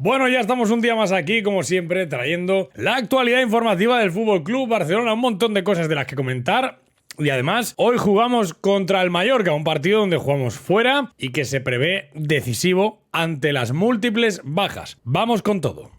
Bueno, ya estamos un día más aquí, como siempre, trayendo la actualidad informativa del Fútbol Club Barcelona, un montón de cosas de las que comentar. Y además, hoy jugamos contra el Mallorca, un partido donde jugamos fuera y que se prevé decisivo ante las múltiples bajas. Vamos con todo.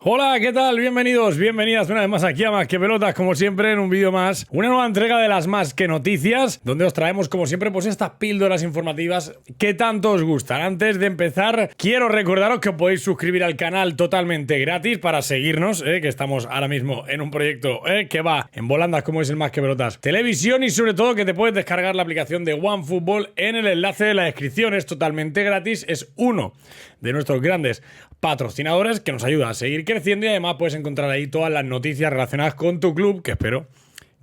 Hola, ¿qué tal? Bienvenidos, bienvenidas una vez más aquí a Más que Pelotas, como siempre en un vídeo más, una nueva entrega de las Más que Noticias, donde os traemos como siempre pues estas píldoras informativas que tanto os gustan. Antes de empezar, quiero recordaros que os podéis suscribir al canal totalmente gratis para seguirnos, que estamos ahora mismo en un proyecto que va en volandas como es el Más que Pelotas Televisión, y sobre todo que te puedes descargar la aplicación de OneFootball en el enlace de la descripción. Es totalmente gratis, es uno de nuestros grandes patrocinadores que nos ayuda a seguir creciendo, y además puedes encontrar ahí todas las noticias relacionadas con tu club, que espero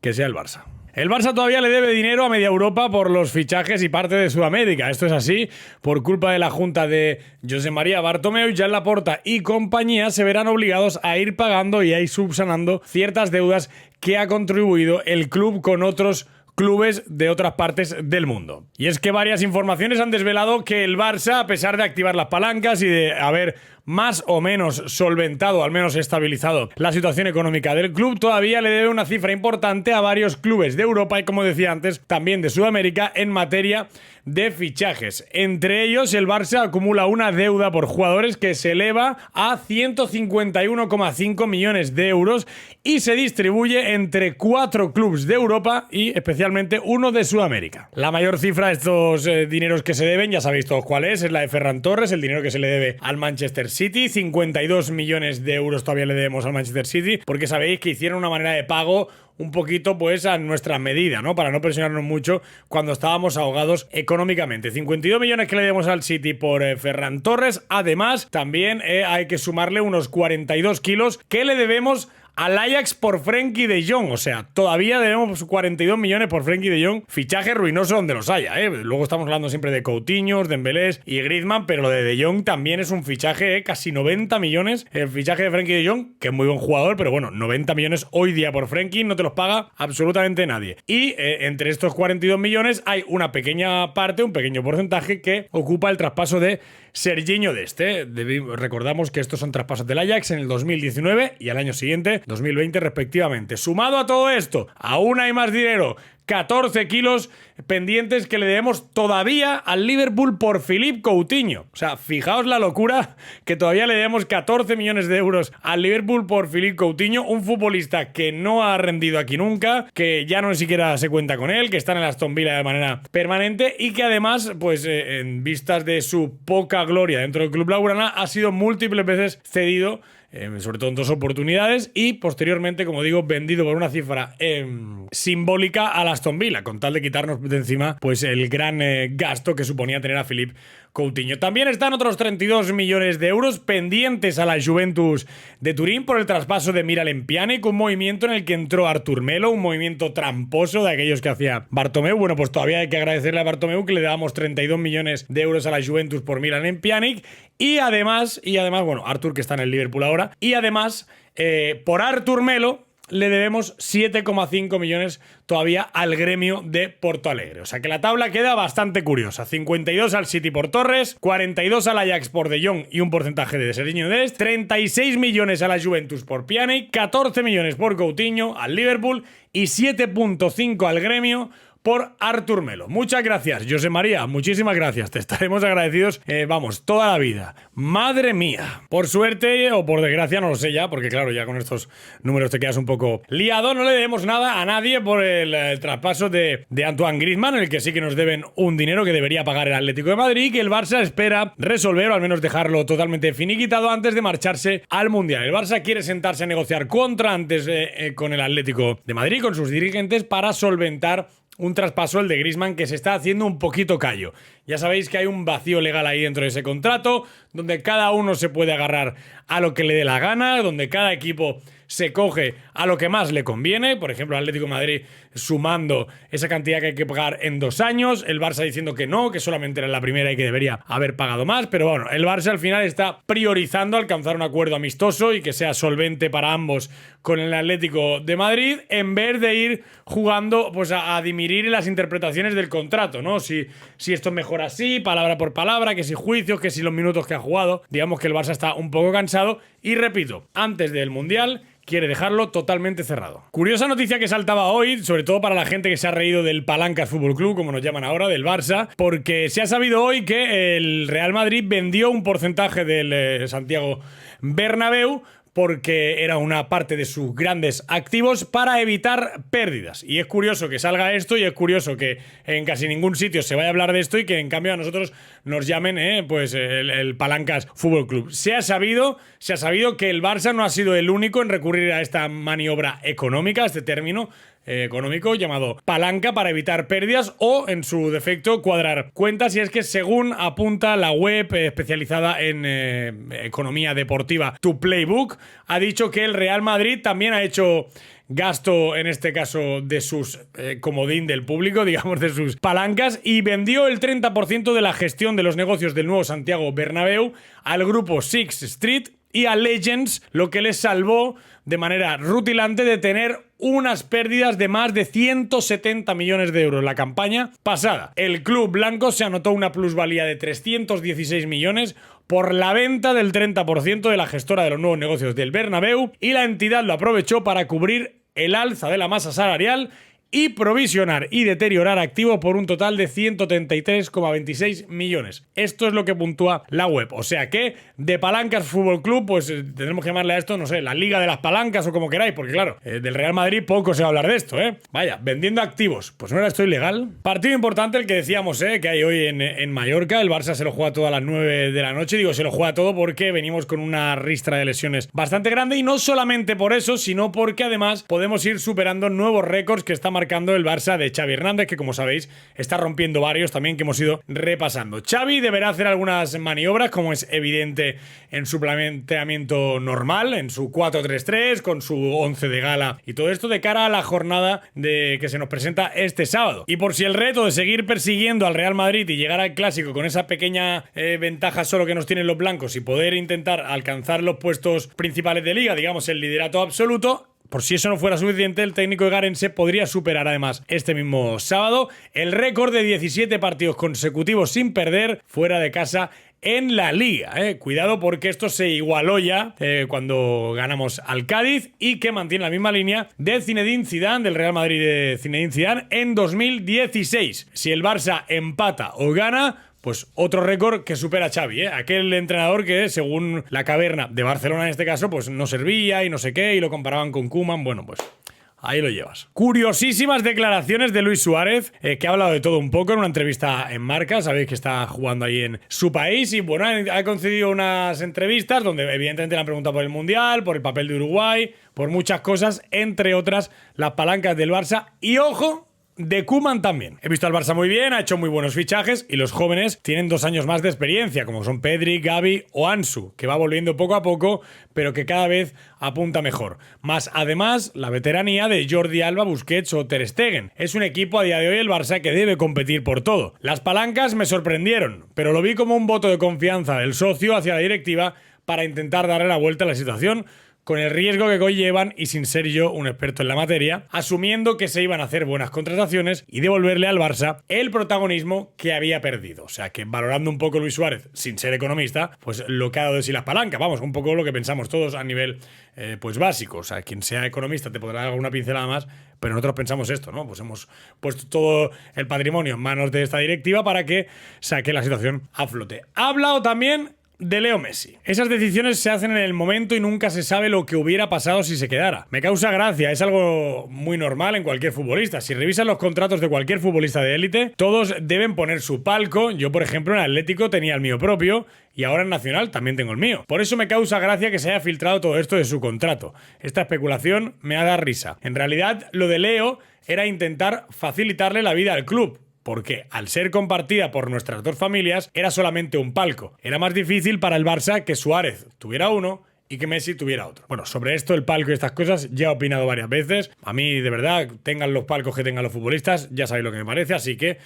que sea el Barça. El Barça todavía le debe dinero a media Europa por los fichajes y parte de Sudamérica. Esto es así por culpa de la junta de José María Bartomeu. Y Joan Laporta y compañía se verán obligados a ir pagando y a ir subsanando ciertas deudas que ha contribuido el club con otros clubes de otras partes del mundo. Y es que varias informaciones han desvelado que el Barça, a pesar de activar las palancas y de haber más o menos solventado, al menos estabilizado, la situación económica del club, todavía le debe una cifra importante a varios clubes de Europa y, como decía antes, también de Sudamérica en materia de fichajes. Entre ellos, el Barça acumula una deuda por jugadores que se eleva a 151,5 millones de euros y se distribuye entre 4 clubes de Europa y especialmente uno de Sudamérica. La mayor cifra de estos dineros que se deben, ya sabéis todos cuál es la de Ferran Torres, el dinero que se le debe al Manchester City. 52 millones de euros todavía le debemos al Manchester City, porque sabéis que hicieron una manera de pago un poquito pues a nuestra medida, ¿no? Para no presionarnos mucho cuando estábamos ahogados económicamente. 52 millones que le debemos al City por Ferran Torres. Además, también hay que sumarle unos 42 kilos que le debemos al Ajax por Frenkie de Jong. O sea, todavía debemos 42 millones por Frenkie de Jong. Fichaje ruinoso donde los haya, Luego estamos hablando siempre de Coutinho, Dembélé y Griezmann, pero lo de Jong también es un fichaje, casi 90 millones. El fichaje de Frenkie de Jong, que es muy buen jugador, pero bueno, 90 millones hoy día por Frenkie no te los paga absolutamente nadie. Y entre estos 42 millones hay una pequeña parte, un pequeño porcentaje que ocupa el traspaso de Serginho Dest. Recordamos que estos son traspasos del Ajax en el 2019 y al año siguiente, 2020 respectivamente. Sumado a todo esto, aún hay más dinero, 14 kilos pendientes que le debemos todavía al Liverpool por Philippe Coutinho. O sea, fijaos la locura que todavía le debemos 14 millones de euros al Liverpool por Philippe Coutinho, un futbolista que no ha rendido aquí nunca, que ya no siquiera se cuenta con él, que está en el Aston Villa de manera permanente y que además, pues en vistas de su poca gloria dentro del club blaugrana, ha sido múltiples veces cedido, sobre todo en 2 oportunidades, y posteriormente, como digo, vendido por una cifra simbólica al Aston Villa, con tal de quitarnos de encima pues el gran gasto que suponía tener a Philippe Coutinho. También están otros 32 millones de euros pendientes a la Juventus de Turín por el traspaso de Miralem Pjanic, un movimiento en el que entró Artur Melo, un movimiento tramposo de aquellos que hacía Bartomeu. Bueno, pues todavía hay que agradecerle a Bartomeu que le damos 32 millones de euros a la Juventus por Miralem Pjanic, y además, bueno, Artur, que está en el Liverpool ahora, y además, por Artur Melo le debemos 7,5 millones todavía al gremio de Porto Alegre. O sea que la tabla queda bastante curiosa. 52 al City por Torres, 42 al Ajax por De Jong y un porcentaje de Serginho Dest, 36 millones a la Juventus por Pjanic, 14 millones por Coutinho al Liverpool y 7,5 al gremio por Artur Melo. Muchas gracias, José María, muchísimas gracias. Te estaremos agradecidos, toda la vida. Madre mía. Por suerte o por desgracia, no lo sé ya, porque claro, ya con estos números te quedas un poco liado. No le debemos nada a nadie por el traspaso de Antoine Griezmann, en el que sí que nos deben un dinero que debería pagar el Atlético de Madrid, y que el Barça espera resolver, o al menos dejarlo totalmente finiquitado antes de marcharse al Mundial. El Barça quiere sentarse a negociar antes con el Atlético de Madrid, con sus dirigentes, para solventar un traspaso, el de Griezmann, que se está haciendo un poquito callo. Ya sabéis que hay un vacío legal ahí dentro de ese contrato, donde cada uno se puede agarrar a lo que le dé la gana, donde cada equipo se coge a lo que más le conviene. Por ejemplo, el Atlético de Madrid sumando esa cantidad que hay que pagar en 2 años, el Barça diciendo que no, que solamente era la primera y que debería haber pagado más. Pero bueno, el Barça al final está priorizando alcanzar un acuerdo amistoso y que sea solvente para ambos con el Atlético de Madrid, en vez de ir jugando pues a dimirir las interpretaciones del contrato, ¿no? Si esto es mejor así, palabra por palabra, que si juicios, que si los minutos que ha jugado. Digamos que el Barça está un poco cansado y, repito, antes del Mundial quiere dejarlo totalmente cerrado. Curiosa noticia que saltaba hoy, sobre todo para la gente que se ha reído del Palancas Fútbol Club, como nos llaman ahora, del Barça, porque se ha sabido hoy que el Real Madrid vendió un porcentaje del Santiago Bernabéu porque era una parte de sus grandes activos para evitar pérdidas. Y es curioso que salga esto y es curioso que en casi ningún sitio se vaya a hablar de esto y que en cambio a nosotros nos llamen pues el Palancas Fútbol Club. Se ha sabido que el Barça no ha sido el único en recurrir a esta maniobra económica, a este término económico llamado palanca, para evitar pérdidas o, en su defecto, cuadrar cuentas. Y es que, según apunta la web especializada en economía deportiva To Playbook, ha dicho que el Real Madrid también ha hecho gasto, en este caso, de sus comodín del público, digamos, de sus palancas, y vendió el 30% de la gestión de los negocios del nuevo Santiago Bernabéu al grupo Sixth Street y a Legends, lo que les salvó de manera rutilante de tener unas pérdidas de más de 170 millones de euros la campaña pasada. El club blanco se anotó una plusvalía de 316 millones por la venta del 30% de la gestora de los nuevos negocios del Bernabéu, y la entidad lo aprovechó para cubrir el alza de la masa salarial y provisionar y deteriorar activos por un total de 133,26 millones. Esto es lo que puntúa la web. O sea que de Palancas Fútbol Club, pues tendremos que llamarle a esto, no sé, la Liga de las Palancas o como queráis, porque claro, del Real Madrid poco se va a hablar de esto, ¿eh? Vaya, vendiendo activos. Pues no era esto ilegal. Partido importante el que decíamos, que hay hoy en Mallorca. El Barça se lo juega todo a las 9 de la noche. Digo, se lo juega todo porque venimos con una ristra de lesiones bastante grande, y no solamente por eso, sino porque además podemos ir superando nuevos récords que está marcando el Barça de Xavi Hernández, que, como sabéis, está rompiendo varios también que hemos ido repasando. Xavi deberá hacer algunas maniobras, como es evidente en su planteamiento normal, en su 4-3-3, con su 11 de gala y todo esto, de cara a la jornada que se nos presenta este sábado. Y por si el reto de seguir persiguiendo al Real Madrid y llegar al Clásico con esa pequeña ventaja solo que nos tienen los blancos y poder intentar alcanzar los puestos principales de liga, digamos el liderato absoluto, por si eso no fuera suficiente, el técnico egarense podría superar además este mismo sábado el récord de 17 partidos consecutivos sin perder fuera de casa en la Liga. Cuidado, porque esto se igualó ya cuando ganamos al Cádiz, y que mantiene la misma línea de Zinedine Zidane, del Real Madrid de Zinedine Zidane, en 2016. Si el Barça empata o gana, pues otro récord que supera a Xavi, aquel entrenador que, según la caverna de Barcelona en este caso, pues no servía y no sé qué, y lo comparaban con Koeman. Bueno, pues ahí lo llevas. Curiosísimas declaraciones de Luis Suárez, que ha hablado de todo un poco en una entrevista en Marca. Sabéis que está jugando ahí en su país, y bueno, ha concedido unas entrevistas donde evidentemente le han preguntado por el Mundial, por el papel de Uruguay, por muchas cosas, entre otras las palancas del Barça. Y ojo, de Koeman también. He visto al Barça muy bien, ha hecho muy buenos fichajes, y los jóvenes tienen 2 años más de experiencia, como son Pedri, Gavi o Ansu, que va volviendo poco a poco, pero que cada vez apunta mejor. Más además la veteranía de Jordi Alba, Busquets o Ter Stegen. Es un equipo a día de hoy, el Barça, que debe competir por todo. Las palancas me sorprendieron, pero lo vi como un voto de confianza del socio hacia la directiva para intentar darle la vuelta a la situación, con el riesgo que conllevan, y sin ser yo un experto en la materia, asumiendo que se iban a hacer buenas contrataciones y devolverle al Barça el protagonismo que había perdido. O sea que, valorando un poco Luis Suárez, sin ser economista, pues lo que ha dado de sí las palancas, vamos, un poco lo que pensamos todos a nivel pues básico. O sea, quien sea economista te podrá dar alguna pincelada más, pero nosotros pensamos esto, ¿no? Pues hemos puesto todo el patrimonio en manos de esta directiva para que saque la situación a flote. Ha hablado también de Leo Messi. Esas decisiones se hacen en el momento y nunca se sabe lo que hubiera pasado si se quedara. Me causa gracia, es algo muy normal en cualquier futbolista. Si revisas los contratos de cualquier futbolista de élite, todos deben poner su palco. Yo, por ejemplo, en Atlético tenía el mío propio, y ahora en Nacional también tengo el mío. Por eso me causa gracia que se haya filtrado todo esto de su contrato. Esta especulación me ha dado risa. En realidad, lo de Leo era intentar facilitarle la vida al club. porque al ser compartida por nuestras dos familias era solamente un palco. Era más difícil para el Barça que Suárez tuviera uno y que Messi tuviera otro. Bueno, sobre esto, el palco y estas cosas, ya he opinado varias veces. A mí, de verdad, tengan los palcos que tengan los futbolistas, ya sabéis lo que me parece, así que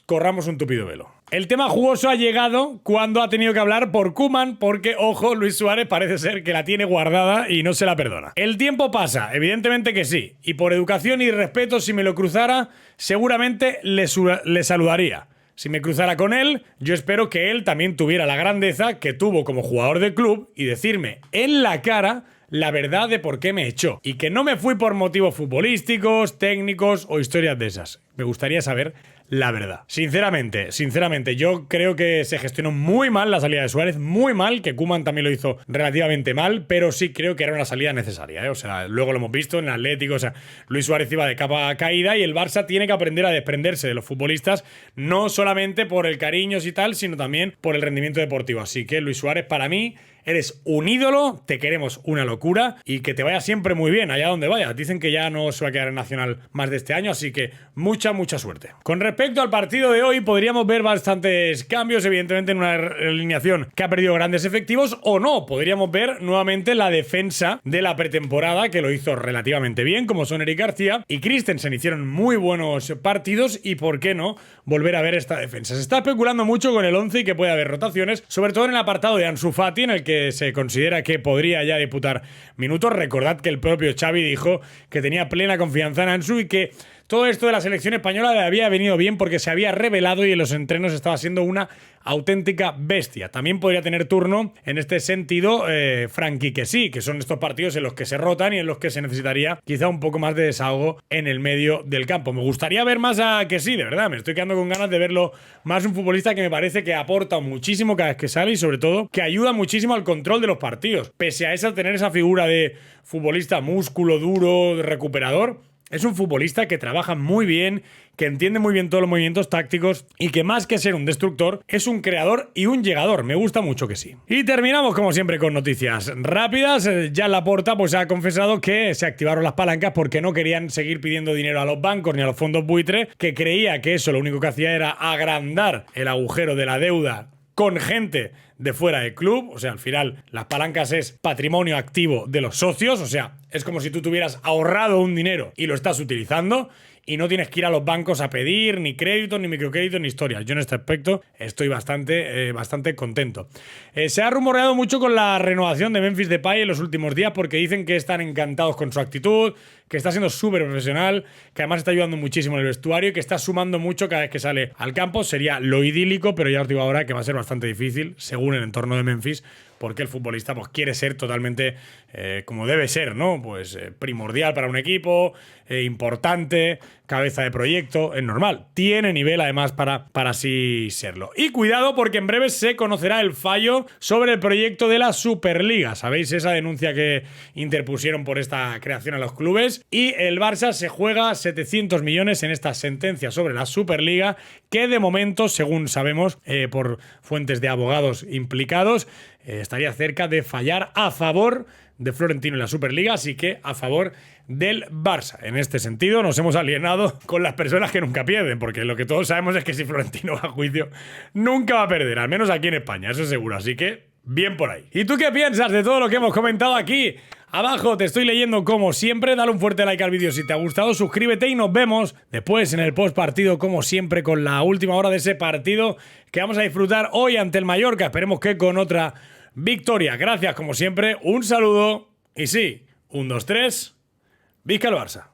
corramos un tupido velo. El tema jugoso ha llegado cuando ha tenido que hablar por Koeman, porque, ojo, Luis Suárez parece ser que la tiene guardada y no se la perdona. El tiempo pasa, evidentemente que sí, y por educación y respeto, si me lo cruzara, seguramente le saludaría. Si me cruzara con él, yo espero que él también tuviera la grandeza que tuvo como jugador del club y decirme en la cara la verdad de por qué me echó. Y que no me fui por motivos futbolísticos, técnicos o historias de esas. Me gustaría saber la verdad. Sinceramente, yo creo que se gestionó muy mal la salida de Suárez, muy mal, que Koeman también lo hizo relativamente mal, pero sí creo que era una salida necesaria, ¿eh? O sea, luego lo hemos visto en el Atlético, o sea, Luis Suárez iba de capa caída y el Barça tiene que aprender a desprenderse de los futbolistas, no solamente por el cariño y tal, sino también por el rendimiento deportivo. Así que Luis Suárez, para mí, eres un ídolo, te queremos una locura y que te vaya siempre muy bien allá donde vayas. Dicen que ya no se va a quedar en Nacional más de este año, así que mucha suerte. Con respecto al partido de hoy, podríamos ver bastantes cambios, evidentemente en una alineación que ha perdido grandes efectivos, o no, podríamos ver nuevamente la defensa de la pretemporada, que lo hizo relativamente bien, como son Eric García y Christensen. Hicieron muy buenos partidos y, ¿por qué no?, volver a ver esta defensa. Se está especulando mucho con el 11 y que puede haber rotaciones, sobre todo en el apartado de Ansu Fati, en el que se considera que podría ya disputar minutos. Recordad que el propio Xavi dijo que tenía plena confianza en Ansu y que todo esto de la selección española le había venido bien porque se había revelado y en los entrenos estaba siendo una auténtica bestia. También podría tener turno en este sentido Frankie que sí, que son estos partidos en los que se rotan y en los que se necesitaría quizá un poco más de desahogo en el medio del campo. Me gustaría ver más a que sí, de verdad, me estoy quedando con ganas de verlo más, un futbolista que me parece que aporta muchísimo cada vez que sale y sobre todo que ayuda muchísimo al control de los partidos. Pese a tener esa figura de futbolista músculo, duro, recuperador, es un futbolista que trabaja muy bien, que entiende muy bien todos los movimientos tácticos y que más que ser un destructor, es un creador y un llegador. Me gusta mucho que sí. Y terminamos como siempre con noticias rápidas. Jan Laporta pues ha confesado que se activaron las palancas porque no querían seguir pidiendo dinero a los bancos ni a los fondos buitre, que creía que eso lo único que hacía era agrandar el agujero de la deuda con gente de fuera del club. O sea, al final las palancas es patrimonio activo de los socios, o sea, es como si tú tuvieras ahorrado un dinero y lo estás utilizando y no tienes que ir a los bancos a pedir ni créditos, ni microcréditos, ni historias. Yo en este aspecto estoy bastante contento. Se ha rumoreado mucho con la renovación de Memphis Depay en los últimos días porque dicen que están encantados con su actitud, que está siendo súper profesional, que además está ayudando muchísimo en el vestuario y que está sumando mucho cada vez que sale al campo. Sería lo idílico, pero ya os digo ahora que va a ser bastante difícil, según el entorno de Memphis, porque el futbolista pues quiere ser totalmente como debe ser, ¿no? Pues primordial para un equipo, importante, cabeza de proyecto, es normal. Tiene nivel además para así serlo. Y cuidado porque en breve se conocerá el fallo sobre el proyecto de la Superliga. ¿Sabéis esa denuncia que interpusieron por esta creación a los clubes? Y el Barça se juega 700 millones en esta sentencia sobre la Superliga que de momento, según sabemos por fuentes de abogados implicados, estaría cerca de fallar a favor de Florentino en la Superliga, así que a favor del Barça. En este sentido nos hemos alienado con las personas que nunca pierden, porque lo que todos sabemos es que si Florentino va a juicio nunca va a perder, al menos aquí en España, eso seguro, así que bien por ahí. ¿Y tú qué piensas de todo lo que hemos comentado aquí? Abajo te estoy leyendo como siempre, dale un fuerte like al vídeo si te ha gustado, suscríbete y nos vemos después en el post partido como siempre con la última hora de ese partido que vamos a disfrutar hoy ante el Mallorca, esperemos que con otra victoria. Gracias como siempre, un saludo y sí, 1, 2, 3, ¡Visca el Barça!